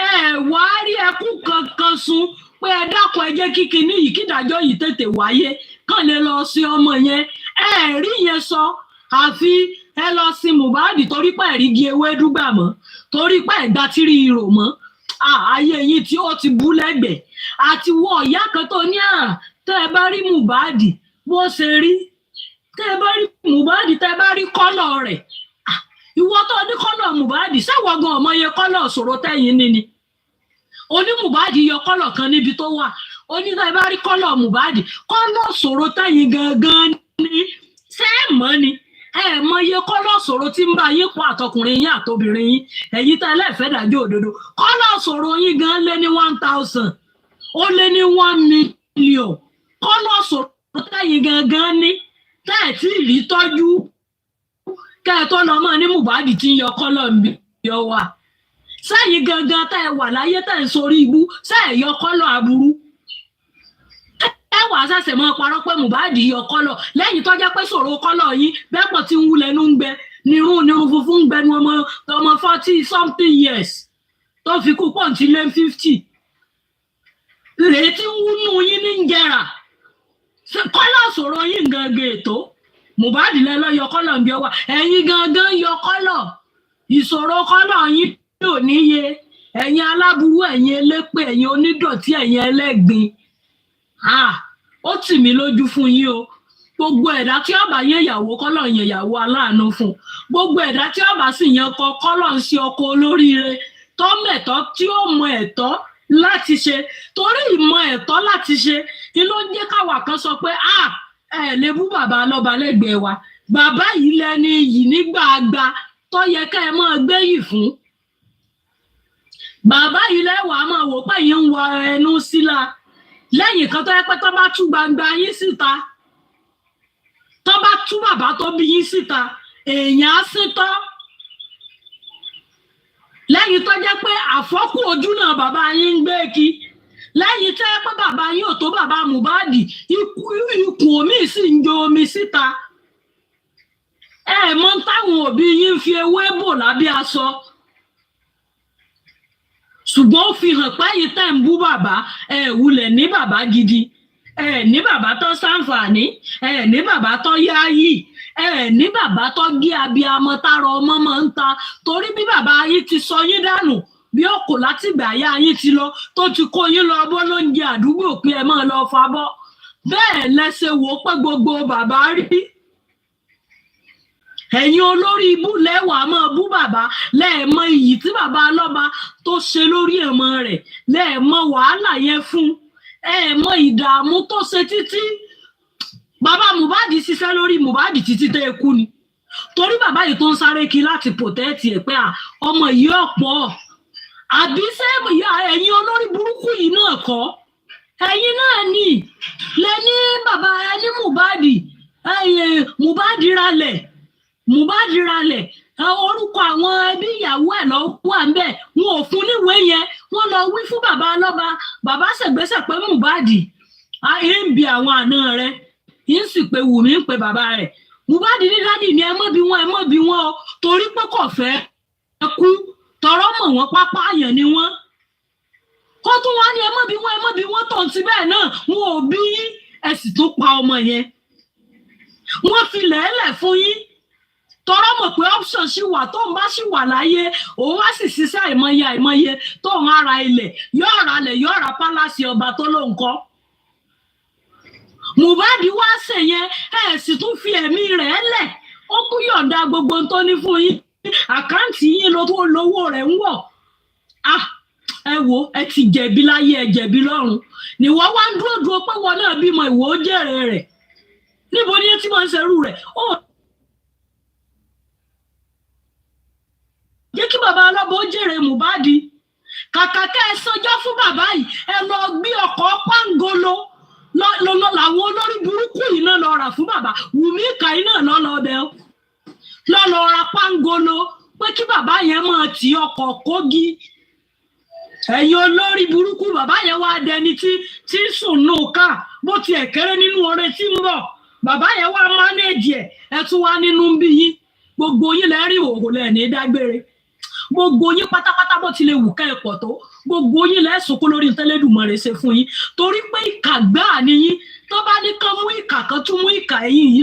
ẹ wá rí ẹkún kankan sun pé ẹ dákun ẹ jẹ́ kí kinní yìí kídájọ́ yìí tètè wáyé kàn lè lọ sí ọmọ yẹn ẹ rí yẹn sọ àfi ẹ lọ sí Mohbad torí pé ẹ̀rígi ewédú gbà mọ́ torí pé ẹ̀gbá tírí irò mọ́ ayé yín tí ó ti bú lẹ́gbẹ̀ẹ́ àti wọ ìyá kan tó ní tẹ́ ẹ bá rí Mohbad bó ṣe rí tẹ́ ẹ bá rí Mohbad tẹ́ ẹ bá rí kọ́lọ̀ rẹ̀ ìwọ tó ní kọ́lọ̀ Mohbad ṣẹ́wọ̀gàn ọmọ yẹn kọ́lọ̀ ṣòro tẹ́yìn ní ni oní Mohbad yọ kọ́lọ̀ kan níbi tó wà oní tẹ́ ẹ bá rí kọ́lọ̀ Mohbad kọ́lọ̀ ṣòro tẹ́yìn gangan ní ṣé ẹ mọ̀ ni ẹ mọ iye kọ́lọ̀ ṣòro tí ń bá yín pọ̀ àtọkùnrin yín àtobìnrin yín ẹ̀yin tẹ́ ẹlẹ́fẹ̀ẹ́ dájọ́ òdodo kọ́lọ̀ ṣòro yín gan lé ní 1000 ó lé ní 1 million kọ́lọ̀ ṣòro tẹ́yìn gangan ní tẹ́ ẹ̀ tí rí tọ́jú kẹ́ ẹ tó lọ mọ́ ní Mohbad tí ń yọ kọ́lọ̀ ń bí yọ wà sẹ́yìn gangan tẹ́ ẹ wà láyé tẹ́ ẹ sórí ibú sẹ́ẹ̀ yọ kọ́lọ̀ aburú ẹ wà ṣẹ̀ṣẹ̀ mọ́ parọ́ pé Mohbad yọ kọ́lọ̀ lẹ́yìn tó jẹ́ pé ṣòro kọ́lọ̀ yín bẹ́ẹ̀ pọ̀ tí ń wú lẹ́nu ń gbẹ nírun funfun ń gbẹnu ọmọ 40 something years tó fi kú pọ̀ tí lé 50 rèé tí ń wúnú yín ní ń jẹrà kọ́lọ̀ ṣòro yín gangan ètò Mohbad lẹ lọ yọ kọ́lọ̀ ń bí ọwà ẹ̀yin gangan yọ kọ́lọ̀ ìṣòro kọ́lọ̀ yín ò níye ẹ̀yin aláburú ẹ̀yin elépè ẹ̀yin onídọ̀tí ẹ̀yin ẹlẹ́gbin ó tì mí lójú fún yín o gbogbo ẹ̀dá tí ọba yẹn ìyàwó kọ́lọ̀ yẹn ìyàwó aláàánú fún gbogbo ẹ̀dá tí ọba sì yẹn kọ́lọ̀ ń ṣe ọkọ olóríire tọ́mẹ̀tọ́ tí ó mọ ẹ̀tọ́ láti ṣe torí ìmọ̀ ẹ̀tọ́ láti ṣe ni ló ń jẹ́ káwa kan sọ pé ẹ lè bú bàbá lọ́ba lẹ́gbẹ̀ẹ́ wa bàbá yìí lẹni yìí nígbàgbà tó yẹ ká ẹ máa gbé yìí fún bàbá yìí lẹ́wàá máa wò pé yín ń wọ ẹnu síla lẹ́yìn kan tó yẹ pé tó bá tú gbangba yín síta tó bá tú bàbá tó bí yín síta èèyàn á síntọ́ lẹ́yìn tó jẹ́ pé àfọ́kù ojú náà bàbá yín ń gbé kí lẹ́yìn tó yẹ pé bàbá yín ò tó bàbá Mohbad ikùn omi sì ń jo omi síta ẹ mọ táwọn òbí yín fi ewé bò lábẹ́ aṣọ ṣùgbọ́n ó fi hàn páyì tẹ́ ń bú bàbá ẹ wulẹ̀ ní bàbá gidi ẹ ní bàbá tó ṣàǹfààní ẹ ní bàbá tó yááyì ẹ ní bàbá tó gé abiyamọ tárọ ọmọ máa ń ta torí bí bàbá yín ti sọ yín dànù bí òkò látìgbà yá yín ti lọ tó ti kó yín lọ bọ́ lóúnjẹ àdúgbò pé ẹ máa lọ fabọ́ bẹ́ẹ̀ lẹ́sẹ̀ wò pé gbogbo bàbá rí ẹ̀yin olórí ibú lẹ́wàá máa bú bàbá lẹ́ẹ̀mọ iyì tí bàbá ọlọ́ba tó ṣe lórí ẹ̀mọ rẹ̀ lẹ́ẹ̀mọ wàhálà yẹn fún ẹ̀ẹ̀mọ ìdààmú tó ṣe títí bàbá Mohbad ṣiṣẹ́ lórí Mohbad títí tẹ́ ẹ kú ni torí bàbá yìí tó ń sáré kí láti pòtẹ́ẹ̀tì ẹ̀ pé ọmọ yìí ọ̀pọ̀ àbí sẹ́ẹ̀mù ẹ̀yin olórí burúkú yìí náà kọ́ ẹ̀yin náà ni lẹ́ni bàbá ẹni Mohbad ralẹ̀ orúkọ àwọn ẹbí ìyàwó ẹ̀ lọ wà ń bẹ̀ wọn ò fún níwèé yẹn wọ́n lọ wí fún bàbá ọlọ́ba bàbá ṣègbésẹ̀ pé Mohbad ń bi àwọn àna rẹ̀ ń sì pé Wùmí ń pe bàbá rẹ̀ Mohbad ní dádì ni ẹ mọ́ bí wọ́n o torí pé kò fẹ́ kú tọrọ mọ̀ wọ́n pápá àyàn ni wọ́n kó tún wá ní ẹ mọ́ bí wọ́n tó ti bẹ́ẹ̀ náà wọn ò bí ẹ sì tún pa ọmọ yẹn wọ́n fi lẹ́ẹ̀lẹ̀ fún yín tọrọ mọ̀ pé option ṣì wà tó ń bá ṣì wà láyé òun wá sì ṣiṣẹ́ àìmọye tó ń ara ilẹ̀ yóò ra pálásì ọba tó ló ń kọ́ Mohbad wá ṣèyẹn ẹ sì tún fi ẹ̀mí rẹ̀ lẹ̀ ó tún yọ̀ǹda gbogbo tó ní fún yín àkáǹtì yín ló tó lówó rẹ̀ ń wọ̀ ẹ wo ẹ ti jẹ̀bi láyé ẹ jẹ̀bi lọ́run nìwọ wá ń dúró pé wọn náà bímọ ìwọ ó jèrè rẹ̀ níbo ni ẹ ti máa ń ṣerú rẹ̀ ó jẹ́ kí bàbá ọlọ́bọ ó jèrè Mohbad kàkà kẹ́ ẹ sọjọ́ fún bàbá yìí ẹ lọ gbé ọkọ̀ pàǹgolo làwọn olórí burúkú yìí náà lọ rà fún bàbá Wùmí ìkàyí náà lọ ra pàǹgolo pé kí bàbá yẹn máa ti ọkọ̀ kógi ẹ̀yin olórí burúkú bàbá yẹn wá dẹni tí sùn nù ká bó tiẹ̀ kéré nínú oore tí ń bọ̀ bàbá yẹn wá mánéèjì ẹ tún wá nínú bí yín gbogbo yín lẹ́rìí òhò lẹ́ẹ̀ní dágbére gbogbo yín pátápátá bó tilẹ̀ wù ká ẹ pọ̀ tó gbogbo yín lẹ́sùn kó lórí tẹ́lẹ̀dùmarè ṣe fún yín torí pé ìkà gbáà ni yín tó bá ní kán mú ìkà kan tún mú ìkà ẹ̀yìn yìí